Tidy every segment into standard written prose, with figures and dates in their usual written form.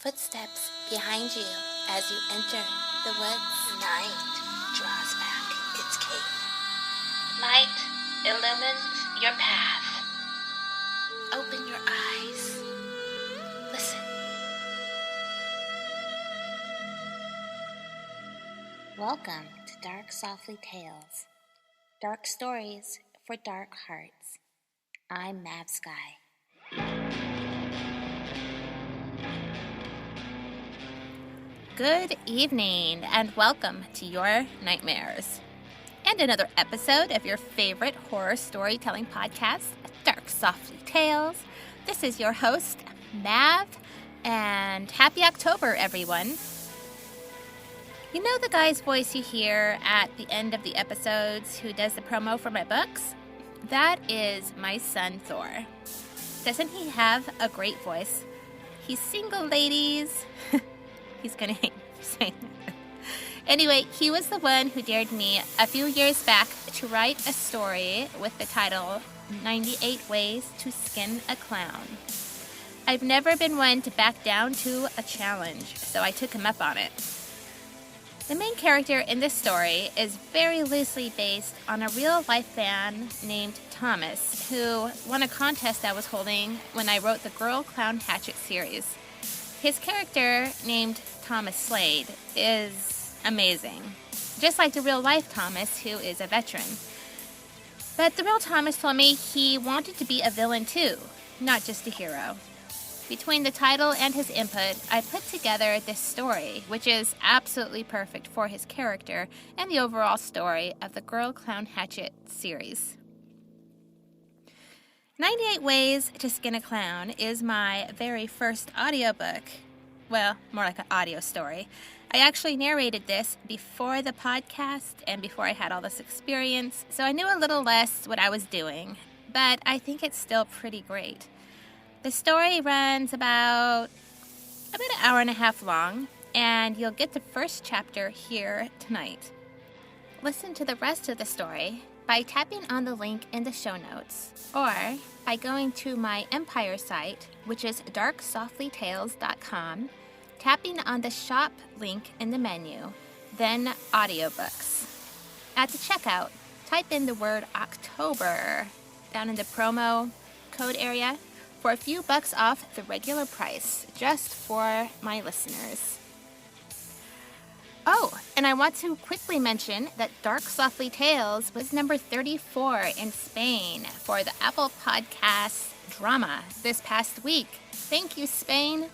footsteps behind you as you enter the woods. Night draws back its cape. Light illumines your path. Open your eyes. Listen. Welcome to Dark Softly Tales. Dark stories for dark hearts. I'm Mav Sky. Good evening and welcome to your nightmares. And another episode of your favorite horror storytelling podcast, Dark Softly Tales. This is your host, Mav, and happy October, everyone. You know the guy's voice you hear at the end of the episodes who does the promo for my books? That is my son, Thor. Doesn't he have a great voice? He's single, ladies. He's going to hate me for saying that. Anyway, he was the one who dared me a few years back to write a story with the title 98 Ways to Skin a Clown. I've never been one to back down to a challenge, so I took him up on it. The main character in this story is very loosely based on a real-life man named Thomas, who won a contest I was holding when I wrote the Girl Clown Hatchet series. His character, named Thomas Slade, is amazing, just like the real-life Thomas, who is a veteran. But the real Thomas told me he wanted to be a villain too, not just a hero. Between the title and his input, I put together this story, which is absolutely perfect for his character and the overall story of the Girl Clown Hatchet series. 98 Ways to Skin a Clown is my very first audiobook. Well, more like an audio story. I actually narrated this before the podcast and before I had all this experience, so I knew a little less what I was doing, but I think it's still pretty great. The story runs about an hour and a half long, and you'll get the first chapter here tonight. Listen to the rest of the story by tapping on the link in the show notes, or by going to my Empire site, which is darksoftlytales.com, tapping on the shop link in the menu, then audiobooks. At the checkout, type in the word October down in the promo code area for a few bucks off the regular price, just for my listeners. Oh, and I want to quickly mention that Dark Softly Tales was number 34 in Spain for the Apple Podcasts drama this past week. Thank you, Spain.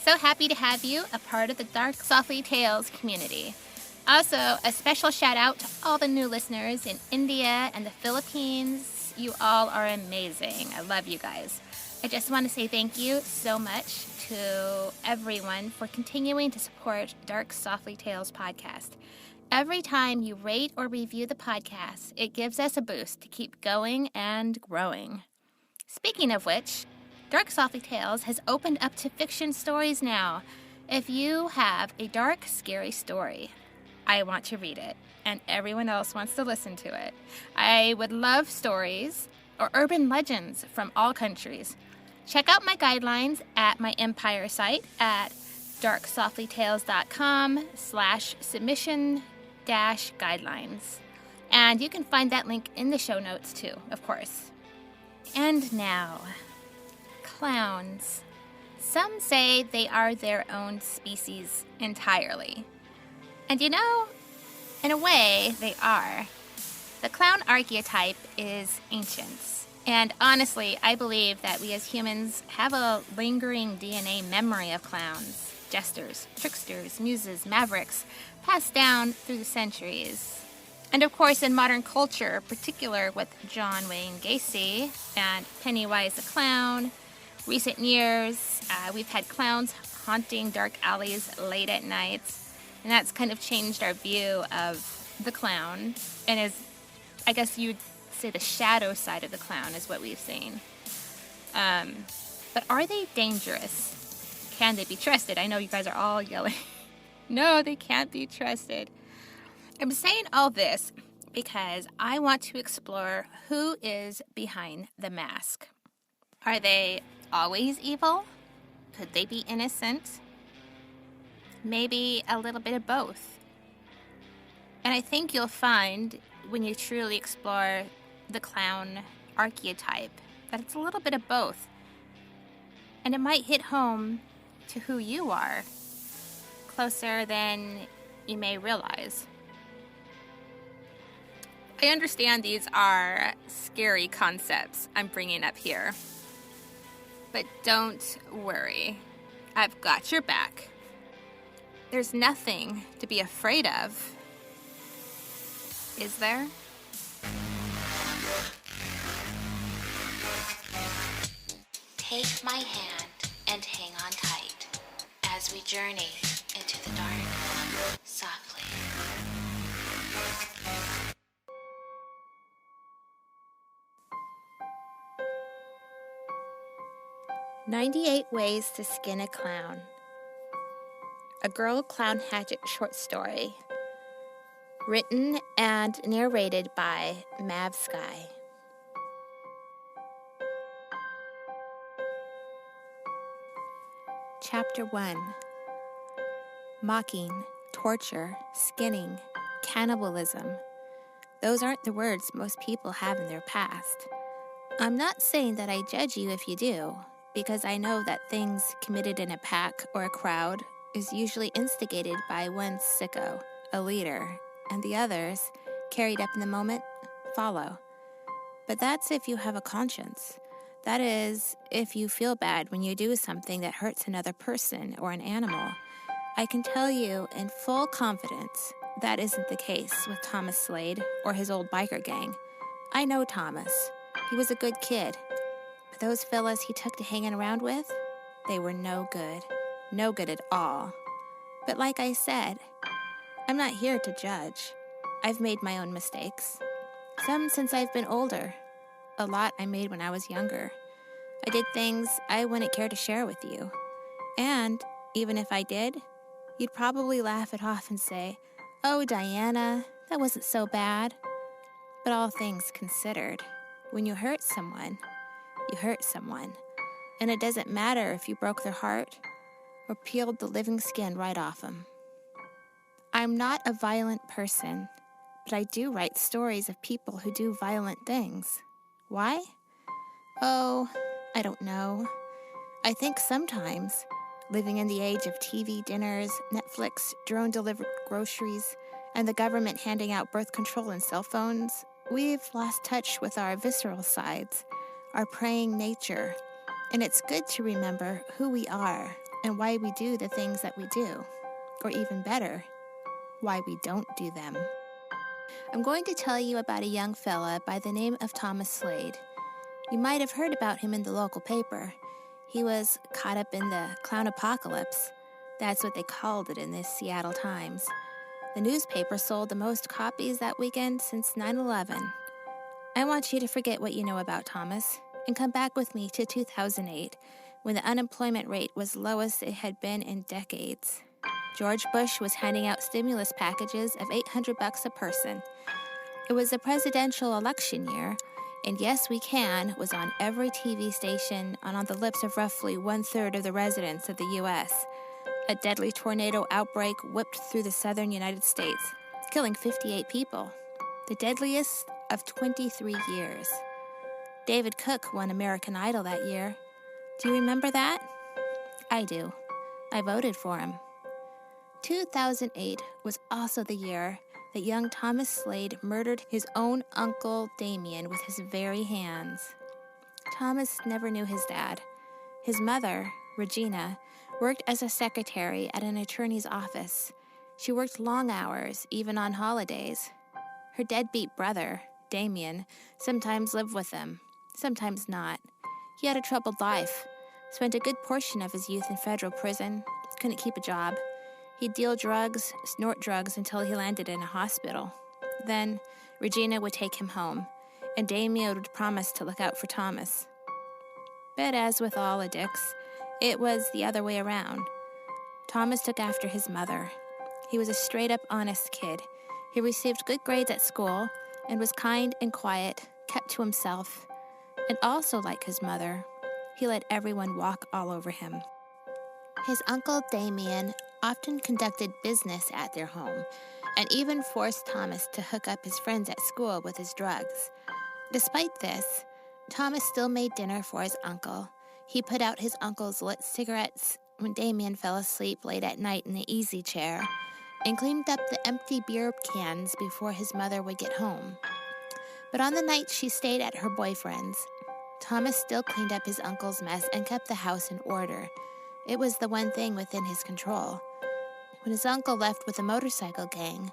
So happy to have you a part of the Dark Softly Tales community. Also, a special shout out to all the new listeners in India and the Philippines. You all are amazing. I love you guys. I just want to say thank you so much to everyone for continuing to support Dark Softly Tales podcast. Every time you rate or review the podcast, it gives us a boost to keep going and growing. Speaking of which, Dark Softly Tales has opened up to fiction stories now. If you have a dark, scary story, I want to read it, and everyone else wants to listen to it. I would love stories or urban legends from all countries. Check out my guidelines at my Empire site at darksoftlytales.com/submission-guidelines. And you can find that link in the show notes too, of course. And now, clowns. Some say they are their own species entirely. And you know, in a way, they are. The clown archetype is ancient. And honestly, I believe that we as humans have a lingering DNA memory of clowns, jesters, tricksters, muses, mavericks, passed down through the centuries. And of course, in modern culture, particular with John Wayne Gacy and Pennywise the Clown, recent years, we've had clowns haunting dark alleys late at night. And that's kind of changed our view of the clown, and is, I guess you'd say, the shadow side of the clown is what we've seen. But are they dangerous? Can they be trusted? I know you guys are all yelling, no, they can't be trusted. I'm saying all this because I want to explore who is behind the mask. Are they always evil? Could they be innocent? maybe a little bit of both. And I think you'll find when you truly explore the clown archetype that it's a little bit of both. And it might hit home to who you are closer than you may realize. I understand these are scary concepts I'm bringing up here, but don't worry. I've got your back. There's nothing to be afraid of, is there? Take my hand and hang on tight as we journey into the dark softly. 98 Ways to Skin a Clown. A Girl Clown Hatchet short story. Written and narrated by Mav Sky. Chapter 1. Mocking, torture, skinning, cannibalism. Those aren't the words most people have in their past. I'm not saying that I judge you if you do, because I know that things committed in a pack or a crowd is usually instigated by one sicko, a leader, and the others, carried up in the moment, follow. But that's if you have a conscience. That is, if you feel bad when you do something that hurts another person or an animal. I can tell you in full confidence that isn't the case with Thomas Slade or his old biker gang. I know Thomas. He was a good kid. But those fellas he took to hanging around with, they were no good. No good at all. But like I said, I'm not here to judge. I've made my own mistakes. Some since I've been older. A lot I made when I was younger. I did things I wouldn't care to share with you. And even if I did, you'd probably laugh it off and say, "Oh, Diana, that wasn't so bad." But all things considered, when you hurt someone, you hurt someone. And it doesn't matter if you broke their heart or peeled the living skin right off them. I'm not a violent person, but I do write stories of people who do violent things. Why? Oh, I don't know. I think sometimes, living in the age of TV dinners, Netflix, drone-delivered groceries, and the government handing out birth control and cell phones, we've lost touch with our visceral sides, our praying nature. And it's good to remember who we are and why we do the things that we do. Or even better, why we don't do them. I'm going to tell you about a young fella by the name of Thomas Slade. You might have heard about him in the local paper. He was caught up in the clown apocalypse. That's what they called it in the Seattle Times. The newspaper sold the most copies that weekend since 9/11. I want you to forget what you know about Thomas and come back with me to 2008, when the unemployment rate was lowest it had been in decades. George Bush was handing out stimulus packages of $800 a person. It was a presidential election year, and Yes We Can was on every TV station and on the lips of roughly 1/3 of the residents of the U.S. A deadly tornado outbreak whipped through the southern United States, killing 58 people, the deadliest of 23 years. David Cook won American Idol that year. Do you remember that? I do. I voted for him. 2008 was also the year that young Thomas Slade murdered his own uncle Damien with his very hands. Thomas never knew his dad. His mother, Regina, worked as a secretary at an attorney's office. She worked long hours, even on holidays. Her deadbeat brother, Damien, sometimes lived with them, sometimes not. He had a troubled life, spent a good portion of his youth in federal prison, couldn't keep a job. He'd deal drugs, snort drugs until he landed in a hospital. Then, Regina would take him home, and Damien would promise to look out for Thomas. But as with all addicts, it was the other way around. Thomas took after his mother. He was a straight-up honest kid. He received good grades at school and was kind and quiet, kept to himself. And also like his mother, he let everyone walk all over him. His uncle Damien often conducted business at their home and even forced Thomas to hook up his friends at school with his drugs. Despite this, Thomas still made dinner for his uncle. He put out his uncle's lit cigarettes when Damien fell asleep late at night in the easy chair and cleaned up the empty beer cans before his mother would get home. But on the night she stayed at her boyfriend's, Thomas still cleaned up his uncle's mess and kept the house in order. It was the one thing within his control. When his uncle left with a motorcycle gang,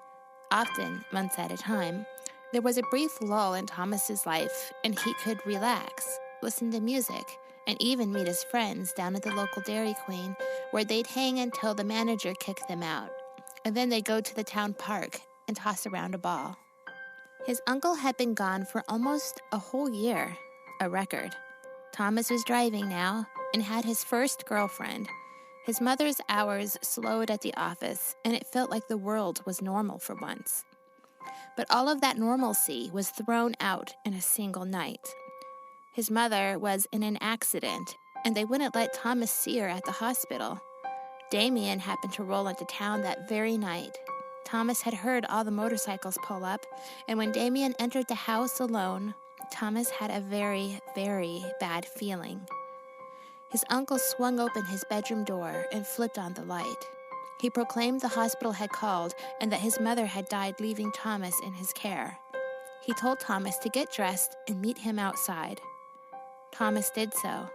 often months at a time, there was a brief lull in Thomas's life, and he could relax, listen to music, and even meet his friends down at the local Dairy Queen, where they'd hang until the manager kicked them out, and then they'd go to the town park and toss around a ball. His uncle had been gone for almost a whole year, a record. Thomas was driving now and had his first girlfriend. His mother's hours slowed at the office, and it felt like the world was normal for once. But all of that normalcy was thrown out in a single night. His mother was in an accident, and they wouldn't let Thomas see her at the hospital. Damien happened to roll into town that very night. Thomas had heard all the motorcycles pull up, and when Damien entered the house alone, Thomas had a very, very bad feeling. His uncle swung open his bedroom door and flipped on the light. He proclaimed the hospital had called and that his mother had died, leaving Thomas in his care. He told Thomas to get dressed and meet him outside. Thomas did so,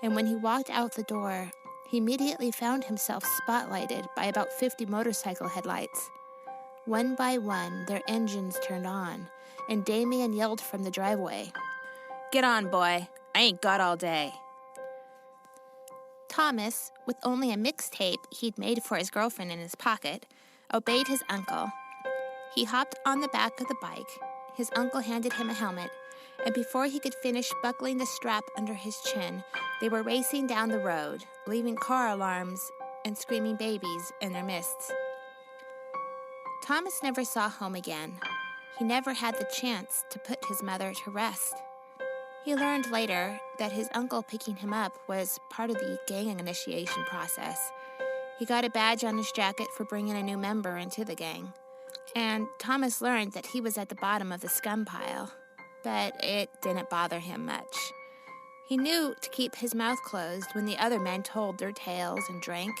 and when he walked out the door, he immediately found himself spotlighted by about 50 motorcycle headlights. One by one, their engines turned on, and Damien yelled from the driveway, "Get on, boy. I ain't got all day." Thomas, with only a mixtape he'd made for his girlfriend in his pocket, obeyed his uncle. He hopped on the back of the bike. His uncle handed him a helmet, and before he could finish buckling the strap under his chin, they were racing down the road, leaving car alarms and screaming babies in their midst. Thomas never saw home again. He never had the chance to put his mother to rest. He learned later that his uncle picking him up was part of the gang initiation process. He got a badge on his jacket for bringing a new member into the gang. And Thomas learned that he was at the bottom of the scum pile, but it didn't bother him much. He knew to keep his mouth closed when the other men told their tales and drank.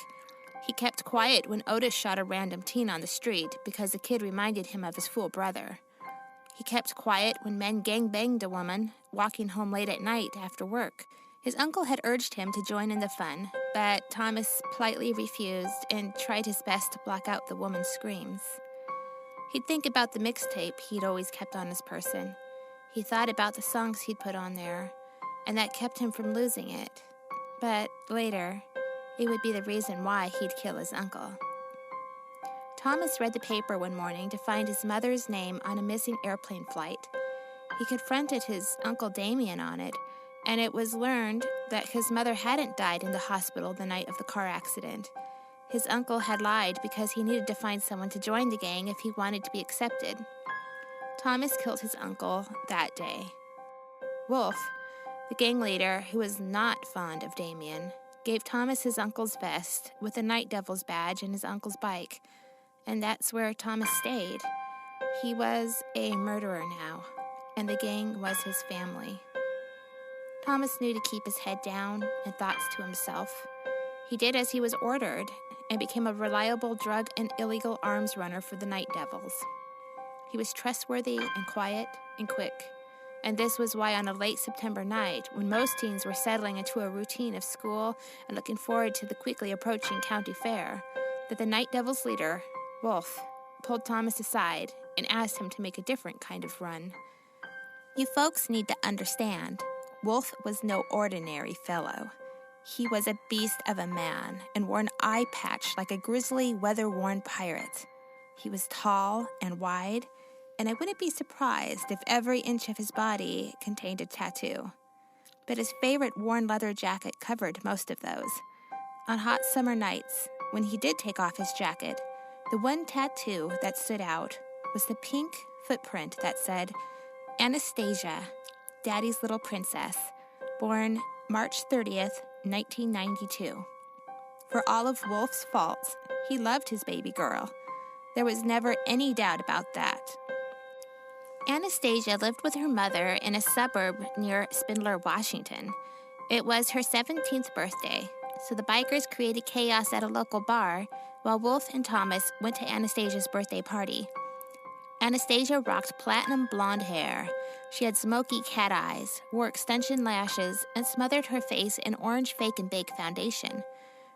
He kept quiet when Otis shot a random teen on the street because the kid reminded him of his fool brother. He kept quiet when men gangbanged a woman walking home late at night after work. His uncle had urged him to join in the fun, but Thomas politely refused and tried his best to block out the woman's screams. He'd think about the mixtape he'd always kept on his person. He thought about the songs he'd put on there, and that kept him from losing it. But later, it would be the reason why he'd kill his uncle. Thomas read the paper one morning to find his mother's name on a missing airplane flight. He confronted his Uncle Damien on it, and it was learned that his mother hadn't died in the hospital the night of the car accident. His uncle had lied because he needed to find someone to join the gang if he wanted to be accepted. Thomas killed his uncle that day. Wolf, the gang leader who was not fond of Damien, gave Thomas his uncle's vest with a Night Devil's badge and his uncle's bike. And that's where Thomas stayed. He was a murderer now, and the gang was his family. Thomas knew to keep his head down and thoughts to himself. He did as he was ordered and became a reliable drug and illegal arms runner for the Night Devils. He was trustworthy and quiet and quick, and this was why on a late September night, when most teens were settling into a routine of school and looking forward to the quickly approaching county fair, that the Night Devils' leader, Wolf, pulled Thomas aside and asked him to make a different kind of run. You folks need to understand, Wolf was no ordinary fellow. He was a beast of a man and wore an eye patch like a grizzly, weather-worn pirate. He was tall and wide, and I wouldn't be surprised if every inch of his body contained a tattoo. But his favorite worn leather jacket covered most of those. On hot summer nights, when he did take off his jacket, the one tattoo that stood out was the pink footprint that said, Anastasia, Daddy's Little Princess, born March 30th, 1992. For all of Wolf's faults, he loved his baby girl. There was never any doubt about that. Anastasia lived with her mother in a suburb near Spindler, Washington. It was her 17th birthday, so the bikers created chaos at a local bar while Wolf and Thomas went to Anastasia's birthday party. Anastasia rocked platinum blonde hair. She had smoky cat eyes, wore extension lashes, and smothered her face in orange fake and bake foundation.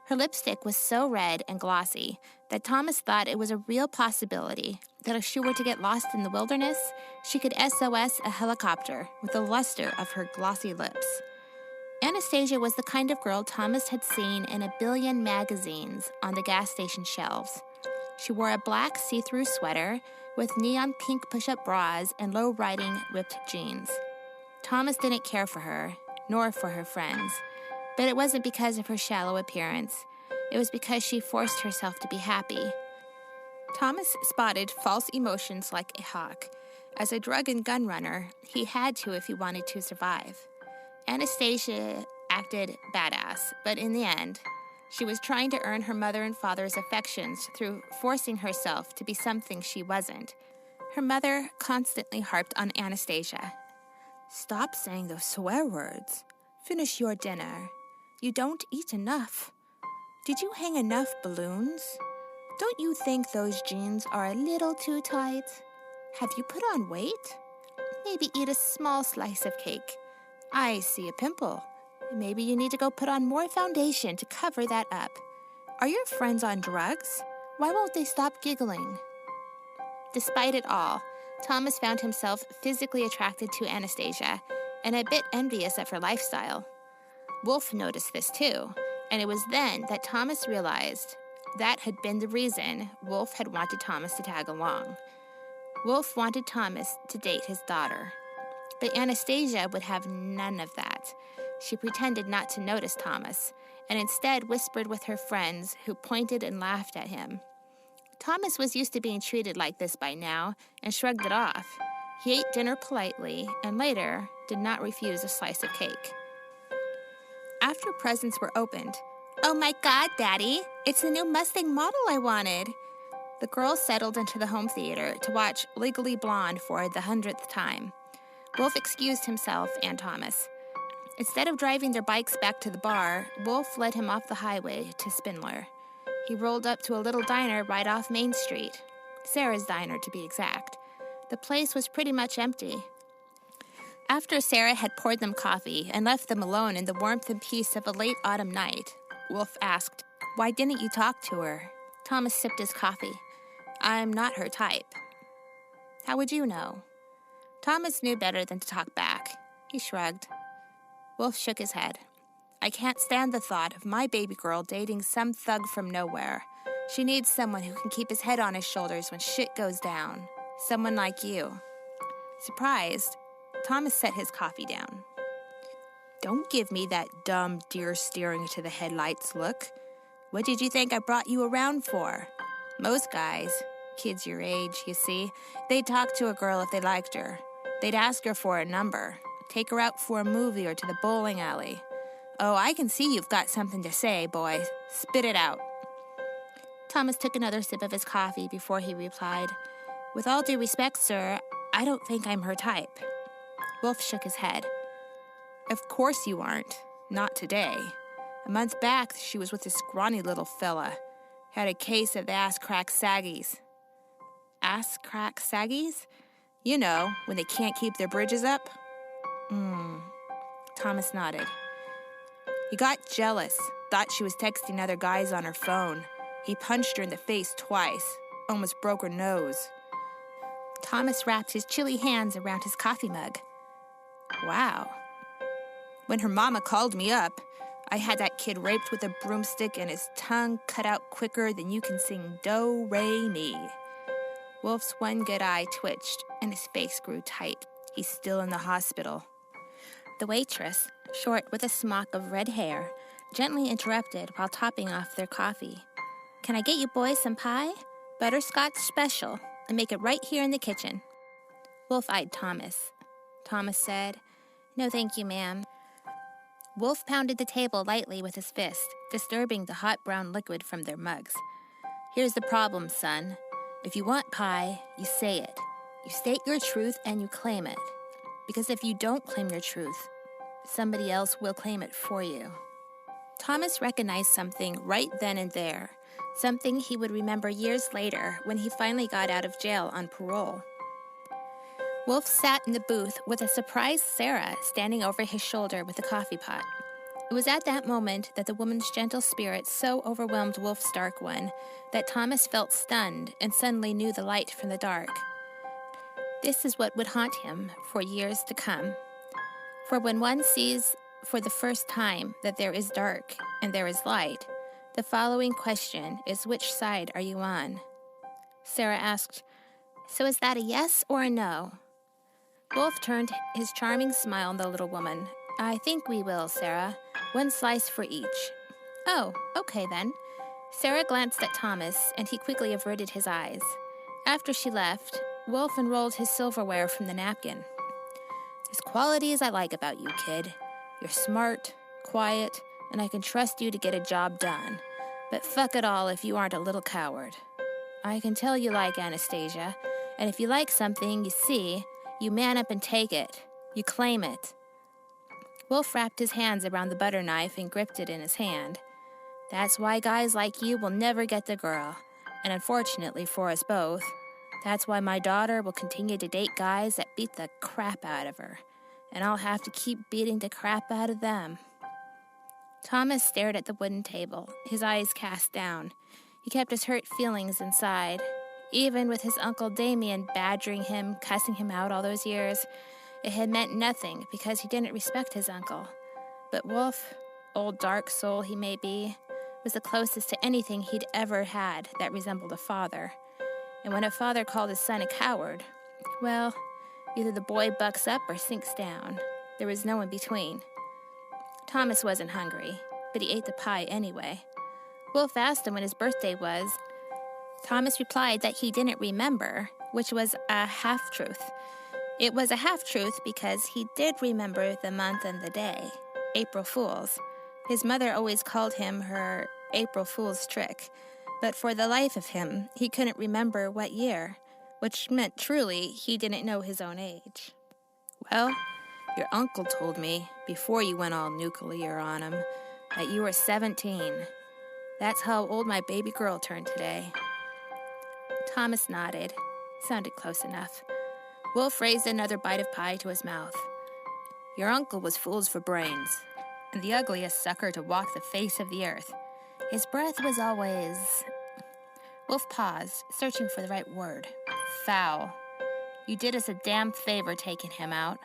Her lipstick was so red and glossy that Thomas thought it was a real possibility that if she were to get lost in the wilderness, she could SOS a helicopter with the luster of her glossy lips. Anastasia was the kind of girl Thomas had seen in a billion magazines on the gas station shelves. She wore a black see-through sweater with neon pink push-up bras and low-riding ripped jeans. Thomas didn't care for her, nor for her friends. But it wasn't because of her shallow appearance. It was because she forced herself to be happy. Thomas spotted false emotions like a hawk. As a drug and gun runner, he had to if he wanted to survive. Anastasia acted badass, but in the end, she was trying to earn her mother and father's affections through forcing herself to be something she wasn't. Her mother constantly harped on Anastasia. "Stop saying those swear words. Finish your dinner. You don't eat enough. Did you hang enough balloons? Don't you think those jeans are a little too tight? Have you put on weight? Maybe eat a small slice of cake. I see a pimple. Maybe you need to go put on more foundation to cover that up. Are your friends on drugs? Why won't they stop giggling?" Despite it all, Thomas found himself physically attracted to Anastasia and a bit envious of her lifestyle. Wolf noticed this too, and it was then that Thomas realized that had been the reason Wolf had wanted Thomas to tag along. Wolf wanted Thomas to date his daughter, but Anastasia would have none of that. She pretended not to notice Thomas, and instead whispered with her friends who pointed and laughed at him. Thomas was used to being treated like this by now and shrugged it off. He ate dinner politely and later did not refuse a slice of cake. After presents were opened, "Oh my God, Daddy, it's the new Mustang model I wanted." The girls settled into the home theater to watch Legally Blonde for the 100th time. Wolf excused himself and Thomas. Instead of driving their bikes back to the bar, Wolf led him off the highway to Spindler. He rolled up to a little diner right off Main Street. Sarah's diner, to be exact. The place was pretty much empty. After Sarah had poured them coffee and left them alone in the warmth and peace of a late autumn night, Wolf asked, "Why didn't you talk to her?" Thomas sipped his coffee. "I'm not her type." "How would you know?" Thomas knew better than to talk back. He shrugged. Wolf shook his head. "I can't stand the thought of my baby girl dating some thug from nowhere. She needs someone who can keep his head on his shoulders when shit goes down. Someone like you." Surprised, Thomas set his coffee down. "Don't give me that dumb deer staring into the headlights look. What did you think I brought you around for? Most guys, kids your age, you see, they'd talk to a girl if they liked her. They'd ask her for a number, take her out for a movie or to the bowling alley. Oh, I can see you've got something to say, boy. Spit it out." Thomas took another sip of his coffee before he replied, "With all due respect, sir, I don't think I'm her type." Wolf shook his head. "Of course you aren't. Not today. A month back, she was with a scrawny little fella. Had a case of ass-crack saggies." "Ass-crack saggies? You know, when they can't keep their bridges up?" Thomas nodded. "He got jealous, thought she was texting other guys on her phone. He punched her in the face twice, almost broke her nose." Thomas wrapped his chilly hands around his coffee mug. "Wow." "When her mama called me up, I had that kid raped with a broomstick and his tongue cut out quicker than you can sing do, re, mi." Wolf's one good eye twitched and his face grew tight. He's still in the hospital. The waitress, short with a smock of red hair, gently interrupted while topping off their coffee. "Can I get you boys some pie? Butterscotch special, and make it right here in the kitchen." Wolf eyed Thomas. Thomas said, "No thank you, ma'am." Wolf pounded the table lightly with his fist, disturbing the hot brown liquid from their mugs. Here's the problem, son. If you want pie, you say it. You state your truth and you claim it. Because if you don't claim your truth, somebody else will claim it for you. Thomas recognized something right then and there, something he would remember years later when he finally got out of jail on parole. Wolf sat in the booth with a surprised Sarah standing over his shoulder with a coffee pot. It was at that moment that the woman's gentle spirit so overwhelmed Wolf's dark one that Thomas felt stunned and suddenly knew the light from the dark. This is what would haunt him for years to come. For when one sees for the first time that there is dark and there is light, the following question is, which side are you on? Sarah asked, "So is that a yes or a no?" Wolf turned his charming smile on the little woman. "I think we will, Sarah. One slice for each." "Oh, okay then." Sarah glanced at Thomas, and he quickly averted his eyes. After she left, Wolf unrolled his silverware from the napkin. "There's qualities I like about you, kid. You're smart, quiet, and I can trust you to get a job done. But fuck it all if you aren't a little coward. I can tell you like Anastasia, and if you like something you see, you man up and take it. You claim it." Wolf wrapped his hands around the butter knife and gripped it in his hand. "That's why guys like you will never get the girl. And unfortunately for us both, that's why my daughter will continue to date guys that beat the crap out of her. And I'll have to keep beating the crap out of them." Thomas stared at the wooden table, his eyes cast down. He kept his hurt feelings inside. Even with his Uncle Damien badgering him, cussing him out all those years, it had meant nothing because he didn't respect his uncle. But Wolf, old dark soul he may be, was the closest to anything he'd ever had that resembled a father. And when a father called his son a coward, well, either the boy bucks up or sinks down. There was no in between. Thomas wasn't hungry, but he ate the pie anyway. Wolf asked him when his birthday was. Thomas replied that he didn't remember, which was a half-truth. It was a half-truth because he did remember the month and the day, April Fool's. His mother always called him her April Fool's trick, but for the life of him, he couldn't remember what year, which meant truly he didn't know his own age. "Well, your uncle told me, before you went all nuclear on him, that you were 17. That's how old my baby girl turned today." Thomas nodded. Sounded close enough. Wolf raised another bite of pie to his mouth. "Your uncle was fools for brains, and the ugliest sucker to walk the face of the earth. His breath was always..." Wolf paused, searching for the right word. "Foul. You did us a damn favor taking him out.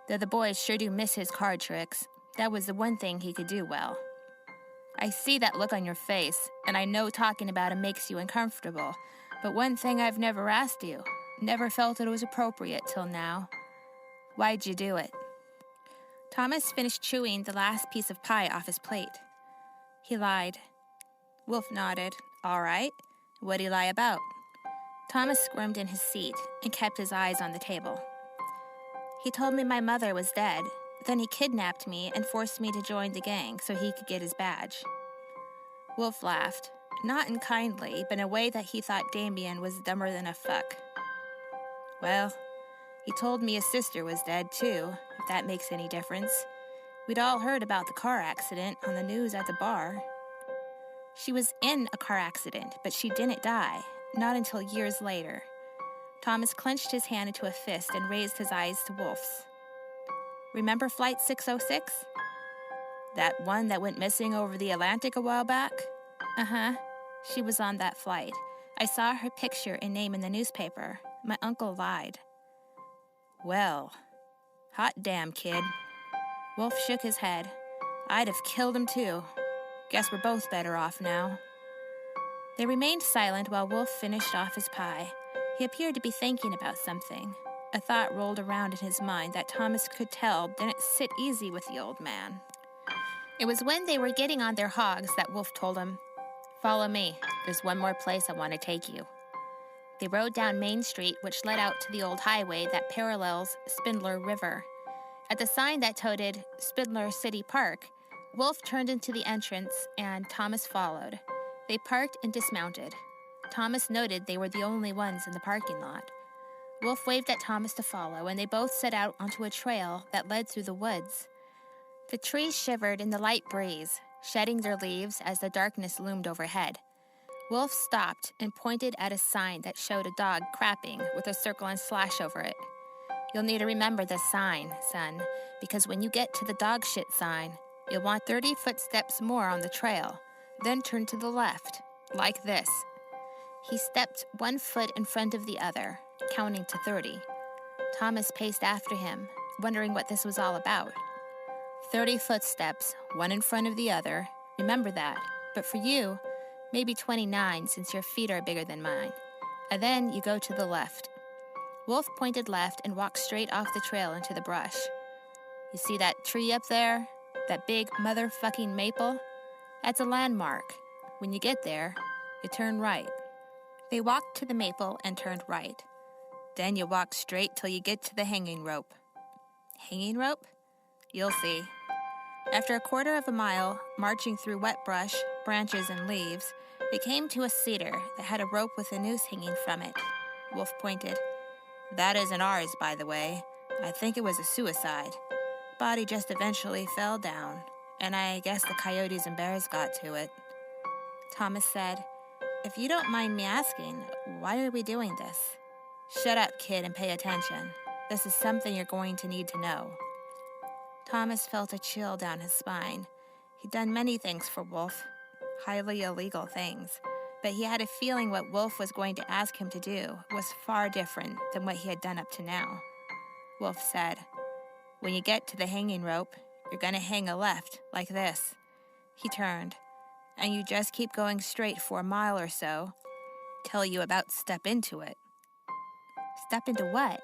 Though the boys sure do miss his card tricks. That was the one thing he could do well. I see that look on your face, and I know talking about him makes you uncomfortable. But one thing I've never asked you, never felt it was appropriate till now. Why'd you do it?" Thomas finished chewing the last piece of pie off his plate. He lied. Wolf nodded. "All right. What'd he lie about?" Thomas squirmed in his seat and kept his eyes on the table. "He told me my mother was dead. Then he kidnapped me and forced me to join the gang so he could get his badge." Wolf laughed. Not unkindly, but in a way that he thought Damien was dumber than a fuck. "Well, he told me his sister was dead, too, if that makes any difference. We'd all heard about the car accident on the news at the bar." "She was in a car accident, but she didn't die, not until years later." Thomas clenched his hand into a fist and raised his eyes to Wolf's. "Remember Flight 606? That one that went missing over the Atlantic a while back?" "Uh-huh. She was on that flight. I saw her picture and name in the newspaper. My uncle lied." "Well, hot damn, kid." Wolf shook his head. "I'd have killed him too. Guess we're both better off now." They remained silent while Wolf finished off his pie. He appeared to be thinking about something. A thought rolled around in his mind that Thomas could tell didn't sit easy with the old man. It was when they were getting on their hogs that Wolf told him, "Follow me. There's one more place I want to take you." They rode down Main Street, which led out to the old highway that parallels Spindler River. At the sign that toted Spindler City Park, Wolf turned into the entrance and Thomas followed. They parked and dismounted. Thomas noted they were the only ones in the parking lot. Wolf waved at Thomas to follow, and they both set out onto a trail that led through the woods. The trees shivered in the light breeze, shedding their leaves as the darkness loomed overhead. Wolf stopped and pointed at a sign that showed a dog crapping with a circle and slash over it. You'll need to remember this sign, son, because when you get to the dog shit sign, you'll want 30 footsteps more on the trail, then turn to the left, like this. He stepped 1 foot in front of the other, counting to 30. Thomas paced after him, wondering what this was all about. 30 footsteps, one in front of the other. Remember that. But for you, maybe 29 since your feet are bigger than mine. And then you go to the left. Wolf pointed left and walked straight off the trail into the brush. You see that tree up there? That big motherfucking maple? That's a landmark. When you get there, you turn right. They walked to the maple and turned right. Then you walk straight till you get to the hanging rope. Hanging rope? You'll see. After a quarter of a mile, marching through wet brush, branches, and leaves, they came to a cedar that had a rope with a noose hanging from it. Wolf pointed. That isn't ours, by the way. I think it was a suicide. Body just eventually fell down, and I guess the coyotes and bears got to it. Thomas said, If you don't mind me asking, why are we doing this? Shut up, kid, and pay attention. This is something you're going to need to know. Thomas felt a chill down his spine. He'd done many things for Wolf, highly illegal things, but he had a feeling what Wolf was going to ask him to do was far different than what he had done up to now. Wolf said, When you get to the hanging rope, you're going to hang a left, like this. He turned, and you just keep going straight for a mile or so, till you about step into it. Step into what?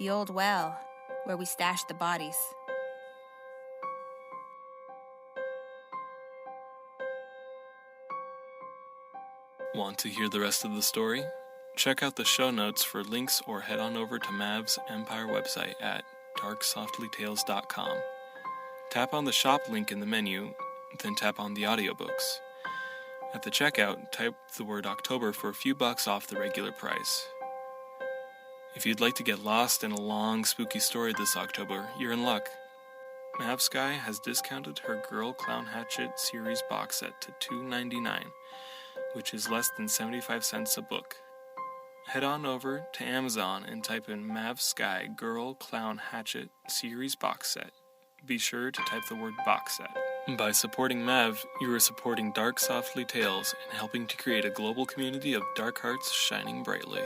The old well, where we stashed the bodies. Want to hear the rest of the story? Check out the show notes for links or head on over to Mav's Empire website at darksoftlytales.com. Tap on the shop link in the menu, then tap on the audiobooks. At the checkout, type the word October for a few bucks off the regular price. If you'd like to get lost in a long, spooky story this October, you're in luck. Mav Sky has discounted her Girl Clown Hatchet series box set to $2.99, which is less than 75 cents a book. Head on over to Amazon and type in Mav Sky Girl Clown Hatchet series box set. Be sure to type the word box set. By supporting Mav, you are supporting Dark Softly Tales and helping to create a global community of dark hearts shining brightly.